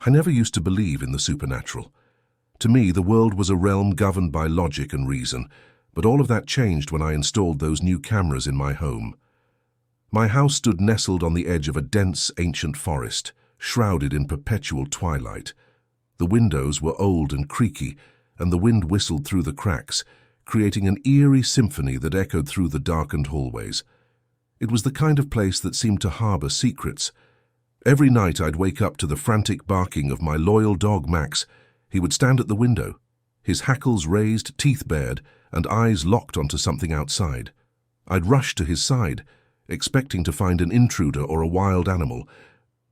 I never used to believe in the supernatural. To me, the world was a realm governed by logic and reason, but all of that changed when I installed those new cameras in my home. My house stood nestled on the edge of a dense, ancient forest, shrouded in perpetual twilight. The windows were old and creaky, and the wind whistled through the cracks, creating an eerie symphony that echoed through the darkened hallways. It was the kind of place that seemed to harbor secrets. Every night I'd wake up to the frantic barking of my loyal dog Max. He would stand at the window, his hackles raised, teeth bared, and eyes locked onto something outside. I'd rush to his side, expecting to find an intruder or a wild animal,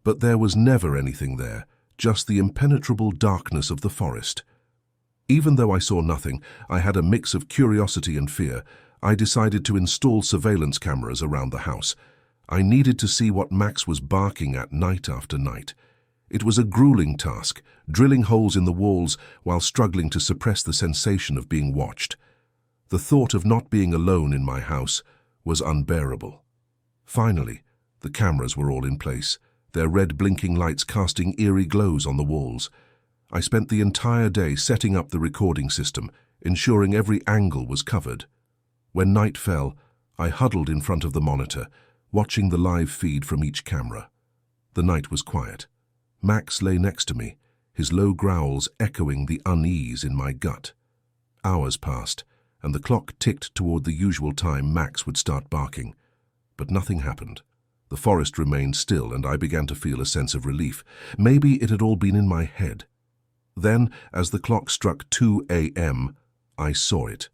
but there was never anything there, just the impenetrable darkness of the forest. Even though I saw nothing, I had a mix of curiosity and fear. I decided to install surveillance cameras around the house. I needed to see what Max was barking at night after night. It was a grueling task, drilling holes in the walls while struggling to suppress the sensation of being watched. The thought of not being alone in my house was unbearable. Finally, the cameras were all in place, their red blinking lights casting eerie glows on the walls. I spent the entire day setting up the recording system, ensuring every angle was covered. When night fell, I huddled in front of the monitor, watching the live feed from each camera. The night was quiet. Max lay next to me, his low growls echoing the unease in my gut. Hours passed, and the clock ticked toward the usual time Max would start barking. But nothing happened. The forest remained still, and I began to feel a sense of relief. Maybe it had all been in my head. Then, as the clock struck 2 a.m., I saw it.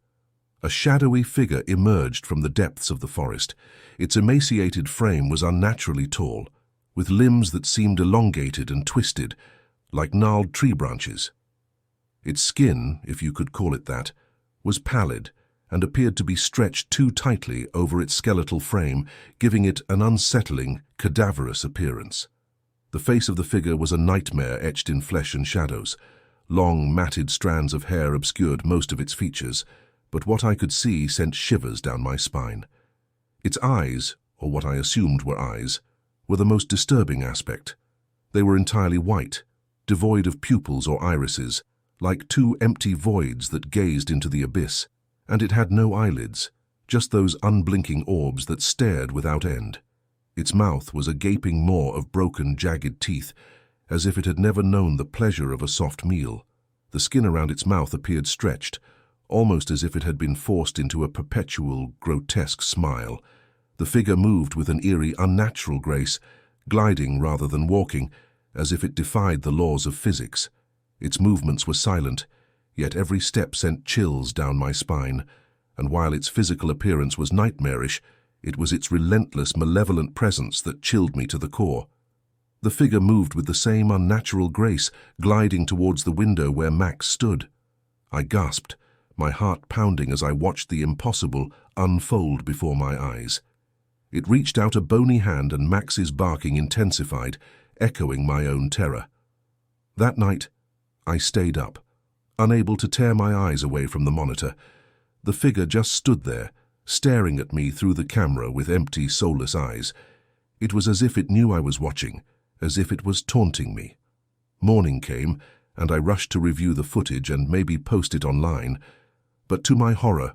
A shadowy figure emerged from the depths of the forest. Its emaciated frame was unnaturally tall, with limbs that seemed elongated and twisted, like gnarled tree branches. Its skin, if you could call it that, was pallid and appeared to be stretched too tightly over its skeletal frame, giving it an unsettling, cadaverous appearance. The face of the figure was a nightmare etched in flesh and shadows. Long, matted strands of hair obscured most of its features, but what I could see sent shivers down my spine. Its eyes, or what I assumed were eyes, were the most disturbing aspect. They were entirely white, devoid of pupils or irises, like two empty voids that gazed into the abyss, and it had no eyelids, just those unblinking orbs that stared without end. Its mouth was a gaping maw of broken, jagged teeth, as if it had never known the pleasure of a soft meal. The skin around its mouth appeared stretched, almost as if it had been forced into a perpetual, grotesque smile. The figure moved with an eerie, unnatural grace, gliding rather than walking, as if it defied the laws of physics. Its movements were silent, yet every step sent chills down my spine, and while its physical appearance was nightmarish, it was its relentless, malevolent presence that chilled me to the core. The figure moved with the same unnatural grace, gliding towards the window where Max stood. I gasped, my heart pounding as I watched the impossible unfold before my eyes. It reached out a bony hand and Max's barking intensified, echoing my own terror. That night, I stayed up, unable to tear my eyes away from the monitor. The figure just stood there, staring at me through the camera with empty, soulless eyes. It was as if it knew I was watching, as if it was taunting me. Morning came, and I rushed to review the footage and maybe post it online. But to my horror,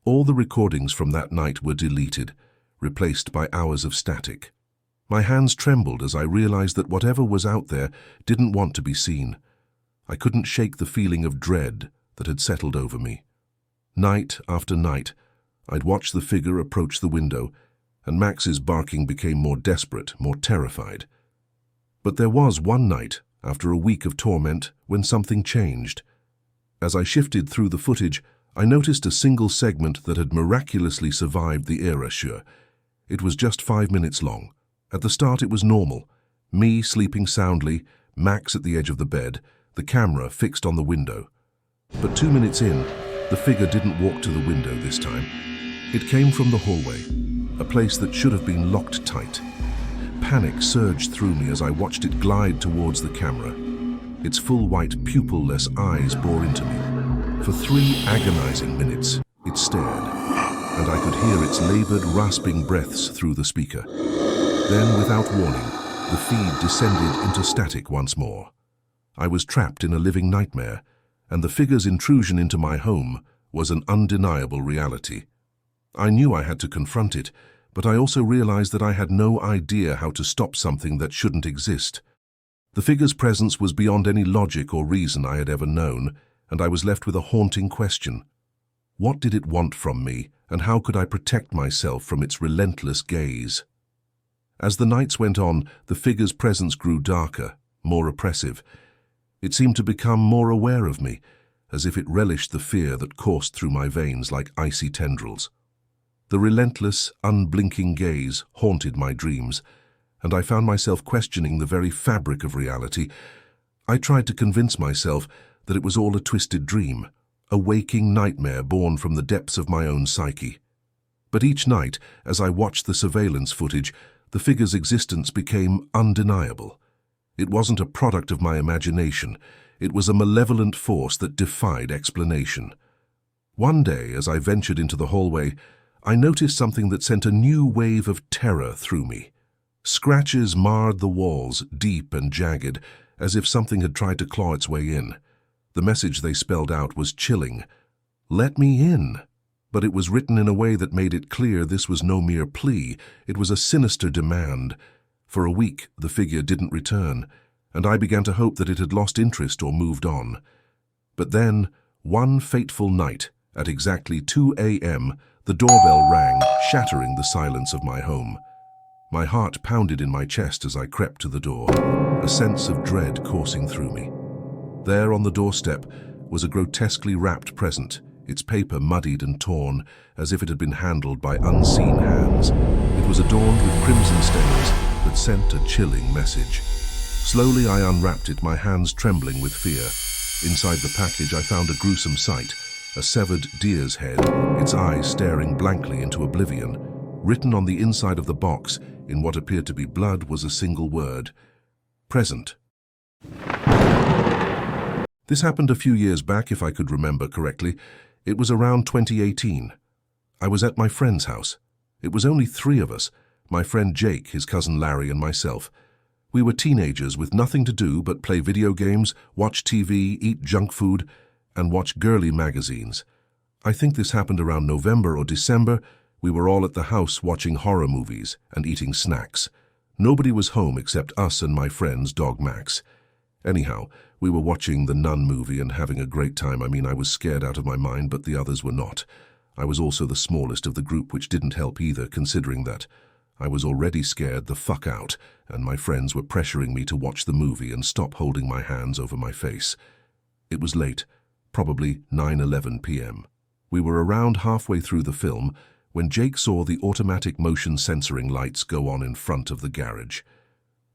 all the recordings from that night were deleted, replaced by hours of static. My hands trembled as I realized that whatever was out there didn't want to be seen. I couldn't shake the feeling of dread that had settled over me. Night after night, I'd watch the figure approach the window, and Max's barking became more desperate, more terrified. But there was one night, after a week of torment, when something changed. As I shifted through the footage, I noticed a single segment that had miraculously survived the era. It was just 5 minutes long. At the start it was normal. Me sleeping soundly, Max at the edge of the bed, the camera fixed on the window. But 2 minutes in, the figure didn't walk to the window this time. It came from the hallway, a place that should have been locked tight. Panic surged through me as I watched it glide towards the camera. Its full white, pupil-less eyes bore into me. For 3 agonizing minutes, it stared, and I could hear its labored, rasping breaths through the speaker. Then, without warning, the feed descended into static once more. I was trapped in a living nightmare, and the figure's intrusion into my home was an undeniable reality. I knew I had to confront it, but I also realized that I had no idea how to stop something that shouldn't exist. The figure's presence was beyond any logic or reason I had ever known, and I was left with a haunting question. What did it want from me, and how could I protect myself from its relentless gaze? As the nights went on, the figure's presence grew darker, more oppressive. It seemed to become more aware of me, as if it relished the fear that coursed through my veins like icy tendrils. The relentless, unblinking gaze haunted my dreams, and I found myself questioning the very fabric of reality. I tried to convince myself that it was all a twisted dream, a waking nightmare born from the depths of my own psyche. But each night, as I watched the surveillance footage, the figure's existence became undeniable. It wasn't a product of my imagination. It was a malevolent force that defied explanation. One day, as I ventured into the hallway, I noticed something that sent a new wave of terror through me. Scratches marred the walls, deep and jagged, as if something had tried to claw its way in. The message they spelled out was chilling. "Let me in." But it was written in a way that made it clear this was no mere plea. It was a sinister demand. For a week, the figure didn't return, and I began to hope that it had lost interest or moved on. But then, one fateful night, at exactly 2 a.m., the doorbell rang, shattering the silence of my home. My heart pounded in my chest as I crept to the door, a sense of dread coursing through me. There on the doorstep was a grotesquely wrapped present, its paper muddied and torn, as if it had been handled by unseen hands. It was adorned with crimson stains that sent a chilling message. Slowly I unwrapped it, my hands trembling with fear. Inside the package I found a gruesome sight, a severed deer's head, its eyes staring blankly into oblivion. Written on the inside of the box, in what appeared to be blood, was a single word: present. This happened a few years back, if I could remember correctly. It was around 2018. I was at my friend's house. It was only 3 of us, my friend Jake, his cousin Larry, and myself. We were teenagers with nothing to do but play video games, watch TV, eat junk food, and watch girly magazines. I think this happened around November or December. We were all at the house watching horror movies and eating snacks. Nobody was home except us and my friend's dog Max. Anyhow, we were watching the Nun movie and having a great time. I was scared out of my mind, but the others were not. I was also the smallest of the group, which didn't help either, considering that I was already scared the fuck out, and my friends were pressuring me to watch the movie and stop holding my hands over my face. It was late, probably 9:11 p.m. We were around halfway through the film when Jake saw the automatic motion censoring lights go on in front of the garage.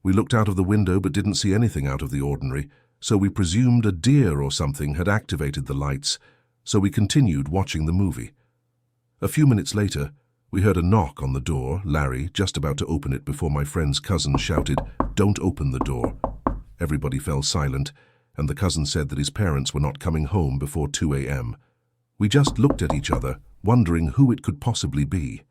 We looked out of the window but didn't see anything out of the ordinary, so we presumed a deer or something had activated the lights, so we continued watching the movie. A few minutes later, we heard a knock on the door, Larry just about to open it before my friend's cousin shouted, "Don't open the door." Everybody fell silent, and the cousin said that his parents were not coming home before 2 a.m. We just looked at each other, wondering who it could possibly be.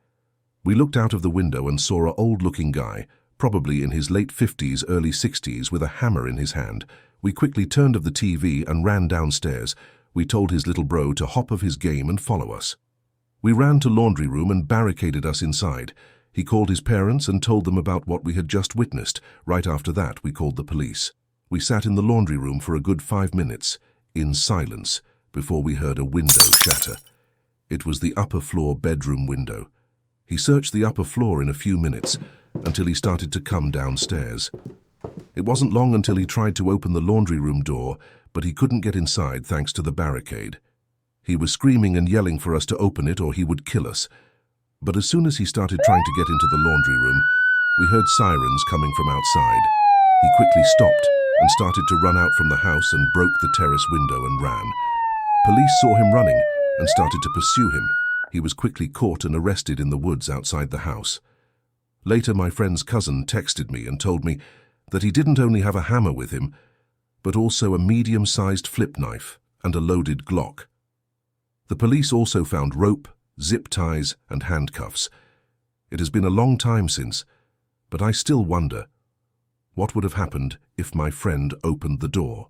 We looked out of the window and saw an old-looking guy, probably in his late 50s, early 60s, with a hammer in his hand. We quickly turned off the TV and ran downstairs. We told his little bro to hop off his game and follow us. We ran to laundry room and barricaded us inside. He called his parents and told them about what we had just witnessed. Right after that, we called the police. We sat in the laundry room for a good 5 minutes, in silence, before we heard a window shatter. It was the upper floor bedroom window. He searched the upper floor in a few minutes, until he started to come downstairs. It wasn't long until he tried to open the laundry room door, but he couldn't get inside thanks to the barricade. He was screaming and yelling for us to open it or he would kill us. But as soon as he started trying to get into the laundry room, we heard sirens coming from outside. He quickly stopped and started to run out from the house and broke the terrace window and ran. Police saw him running and started to pursue him. He was quickly caught and arrested in the woods outside the house. Later, my friend's cousin texted me and told me that he didn't only have a hammer with him, but also a medium-sized flip knife and a loaded Glock. The police also found rope, zip ties, and handcuffs. It has been a long time since, but I still wonder, what would have happened if my friend opened the door?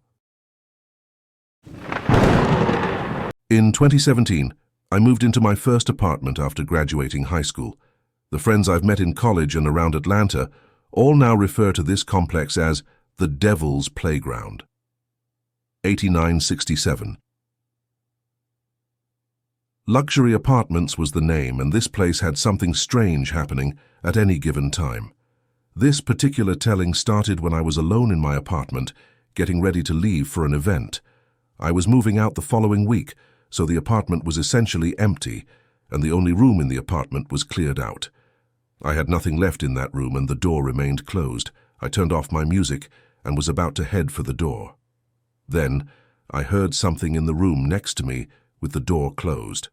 In 2017, I moved into my first apartment after graduating high school. The friends I've met in college and around Atlanta all now refer to this complex as the Devil's Playground. 8967. Luxury Apartments was the name, and this place had something strange happening at any given time. This particular telling started when I was alone in my apartment, getting ready to leave for an event. I was moving out the following week, so the apartment was essentially empty, and the only room in the apartment was cleared out. I had nothing left in that room, and the door remained closed. I turned off my music and was about to head for the door. Then, I heard something in the room next to me with the door closed.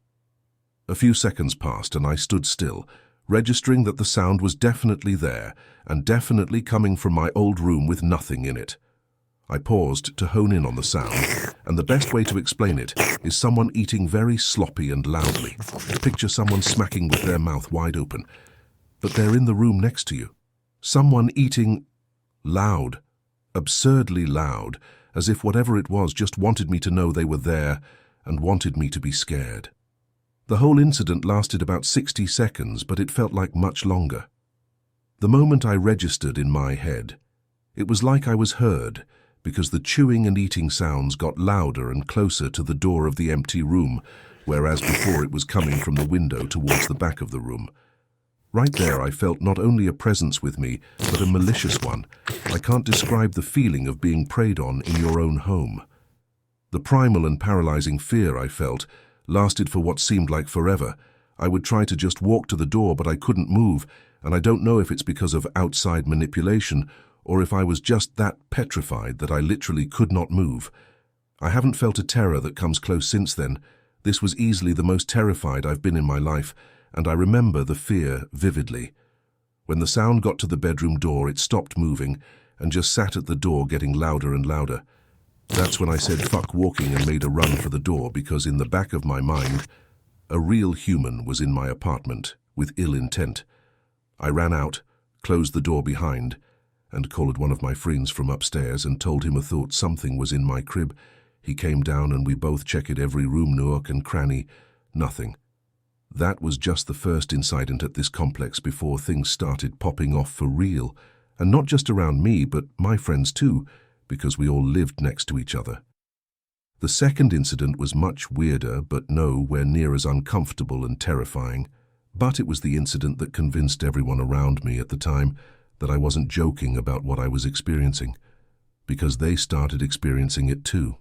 A few seconds passed and I stood still, registering that the sound was definitely there and definitely coming from my old room with nothing in it. I paused to hone in on the sound, and the best way to explain it is someone eating very sloppy and loudly. Picture someone smacking with their mouth wide open, but they're in the room next to you. Someone eating loud, absurdly loud, as if whatever it was just wanted me to know they were there and wanted me to be scared. The whole incident lasted about 60 seconds, but it felt like much longer. The moment I registered in my head, it was like I was heard, because the chewing and eating sounds got louder and closer to the door of the empty room, whereas before it was coming from the window towards the back of the room. Right there I felt not only a presence with me, but a malicious one. I can't describe the feeling of being preyed on in your own home. The primal and paralyzing fear I felt lasted for what seemed like forever. I would try to just walk to the door, but I couldn't move, and I don't know if it's because of outside manipulation or if I was just that petrified that I literally could not move. I haven't felt a terror that comes close since then. This was easily the most terrified I've been in my life, and I remember the fear vividly. When the sound got to the bedroom door, it stopped moving and just sat at the door, getting louder and louder. That's when I said fuck walking and made a run for the door, because in the back of my mind, a real human was in my apartment with ill intent. I ran out, closed the door behind, and called one of my friends from upstairs and told him I thought something was in my crib. He came down and we both checked every room, nook and cranny. Nothing. That was just the first incident at this complex before things started popping off for real, and not just around me, but my friends too, because we all lived next to each other. The second incident was much weirder, but nowhere near as uncomfortable and terrifying. But it was the incident that convinced everyone around me at the time that I wasn't joking about what I was experiencing, because they started experiencing it too.